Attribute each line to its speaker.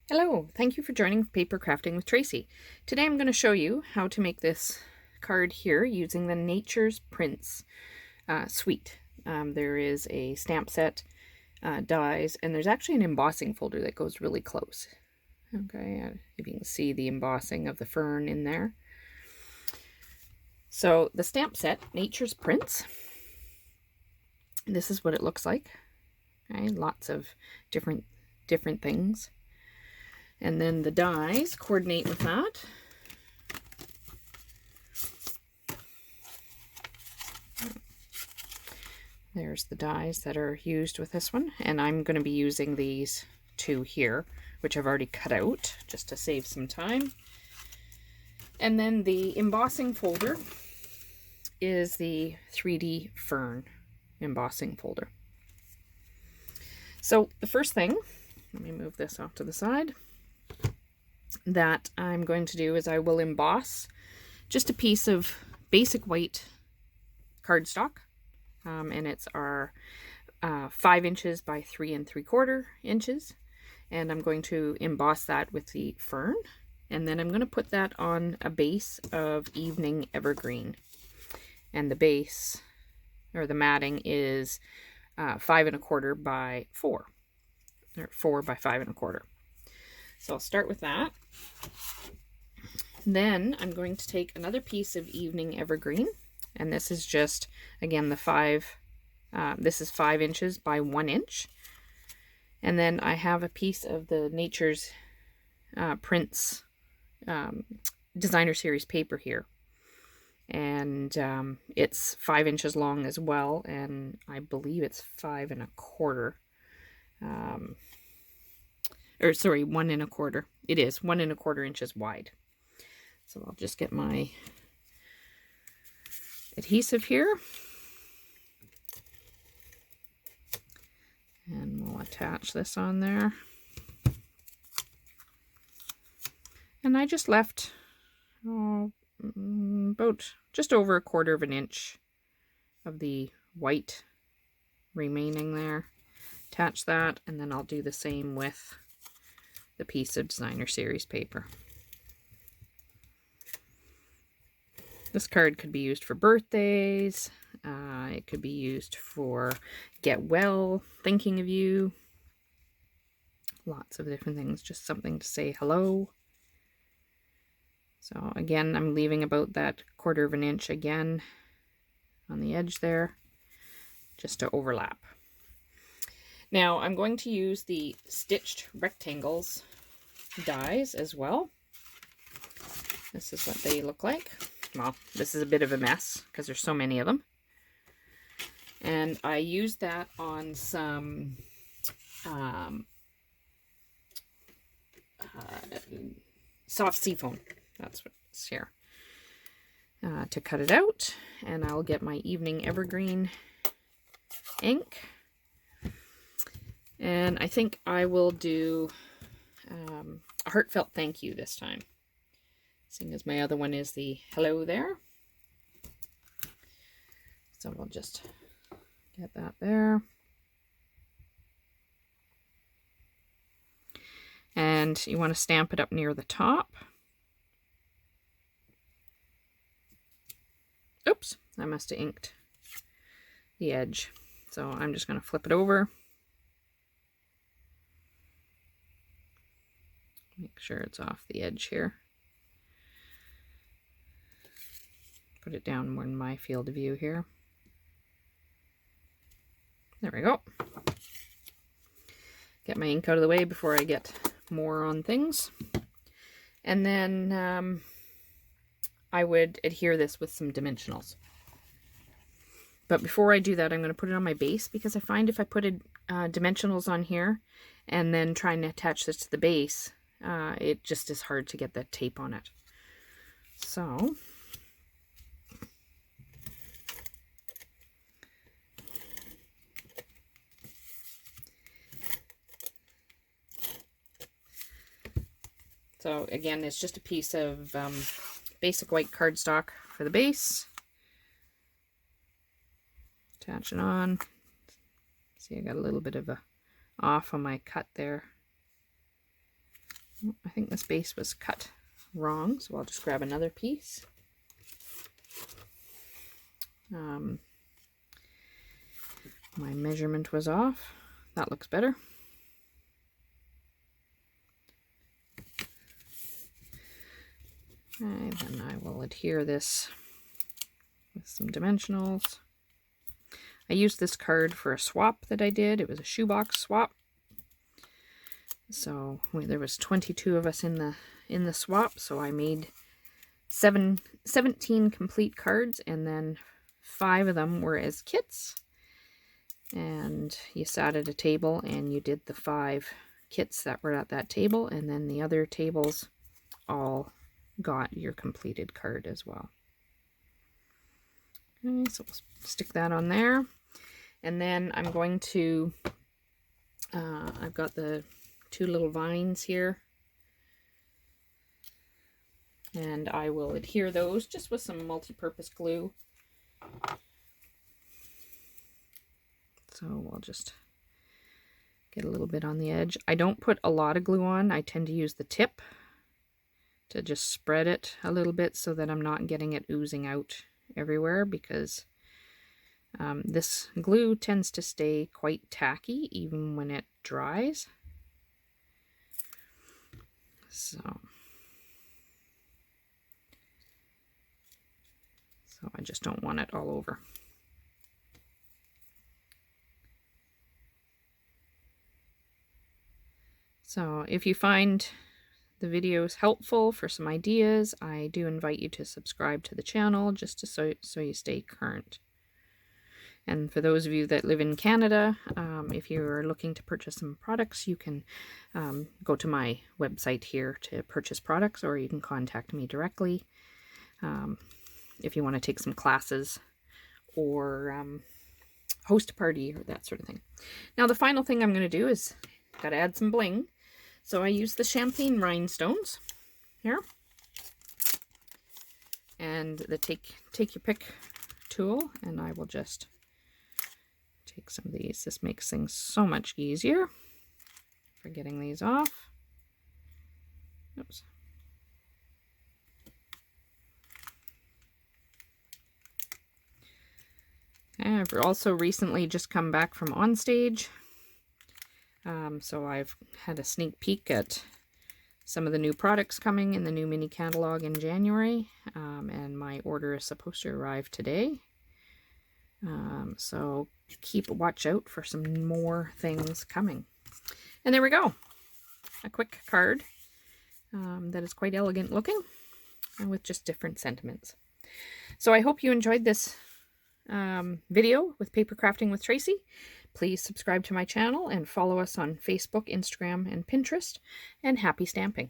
Speaker 1: Hello, thank you for joining Paper Crafting with Tracy. Today I'm going to show you how to make this card here using the Nature's Prints suite. There is a stamp set, dies, and there's actually an embossing folder that goes really close. Okay, if you can see the embossing of the fern in there. So the stamp set, Nature's Prints, this is what it looks like. Okay, lots of different things. And then the dies coordinate with that. There's the dies that are used with this one. And I'm going to be using these two here, which I've already cut out just to save some time. And then the embossing folder is the 3D fern embossing folder. So the first thing, let me move this off to the side, that I'm going to do is I will emboss just a piece of basic white cardstock, and it's our 5 inches by 3 3/4 inches, and I'm going to emboss that with the fern, and then I'm going to put that on a base of evening evergreen, and the base or the matting is 5 1/4 by 4, or 4 by 5 1/4. So I'll start with that. Then I'm going to take another piece of evening evergreen, and this is just, again, this is 5 inches by 1 inch. And then I have a piece of the Nature's Prints designer series paper here. And it's 5 inches long as well, and I believe it's 5 1/4. Or sorry, 1 1/4. It is 1 1/4 inches wide. So I'll just get my adhesive here, and we'll attach this on there. And I just left about just over 1/4 inch of the white remaining there. Attach that, and then I'll do the same with the piece of designer series paper. This card could be used for birthdays. It could be used for get well, thinking of you. Lots of different things. Just something to say hello. So again, I'm leaving about that 1/4 inch again on the edge there, just to overlap. Now I'm going to use the stitched rectangles dies as well. This is what they look like. Well, this is a bit of a mess because there's so many of them. And I used that on some soft seafoam. That's what's here. To cut it out. And I'll get my evening evergreen ink. And I think I will do a heartfelt thank you this time, seeing as my other one is the hello there. So we'll just get that there. And you want to stamp it up near the top. Oops, I must have inked the edge. So I'm just going to flip it over. Make sure it's off the edge here. Put it down more in my field of view here. There we go. Get my ink out of the way before I get more on things. And then I would adhere this with some dimensionals. But before I do that, I'm going to put it on my base, because I find if I put dimensionals on here and then trying to attach this to the base, it just is hard to get that tape on it. So again, it's just a piece of basic white cardstock for the base. Attach it on. See, I got a little bit of a off on my cut there. I think this base was cut wrong, so I'll just grab another piece. My measurement was off. That looks better. And then I will adhere this with some dimensionals. I used this card for a swap that I did. It was a shoebox swap. So there was 22 of us in the swap, so I made 17 complete cards, and then 5 of them were as kits. And you sat at a table and you did the 5 kits that were at that table, and then the other tables all got your completed card as well. Okay, so we'll stick that on there. And then I'm going to, I've got the 2 little vines here, and I will adhere those just with some multi-purpose glue. So we'll just get a little bit on the edge. I don't put a lot of glue on. I tend to use the tip to just spread it a little bit so that I'm not getting it oozing out everywhere, because this glue tends to stay quite tacky even when it dries. So I just don't want it all over. So if you find the videos helpful for some ideas, I do invite you to subscribe to the channel just to so you stay current. And for those of you that live in Canada, if you're looking to purchase some products, you can go to my website here to purchase products, or you can contact me directly if you want to take some classes or host a party or that sort of thing. Now the final thing I'm going to do is got to add some bling. So I use the champagne rhinestones here, and the take your pick tool, and I will just take some of these. This makes things so much easier for getting these off. Oops. And I've also recently just come back from on stage. So I've had a sneak peek at some of the new products coming in the new mini catalog in January, and my order is supposed to arrive today. So watch out for some more things coming. And there we go. A quick card that is quite elegant looking and with just different sentiments. So I hope you enjoyed this video with Paper Crafting with Tracey. Please subscribe to my channel and follow us on Facebook, Instagram, and Pinterest. And happy stamping!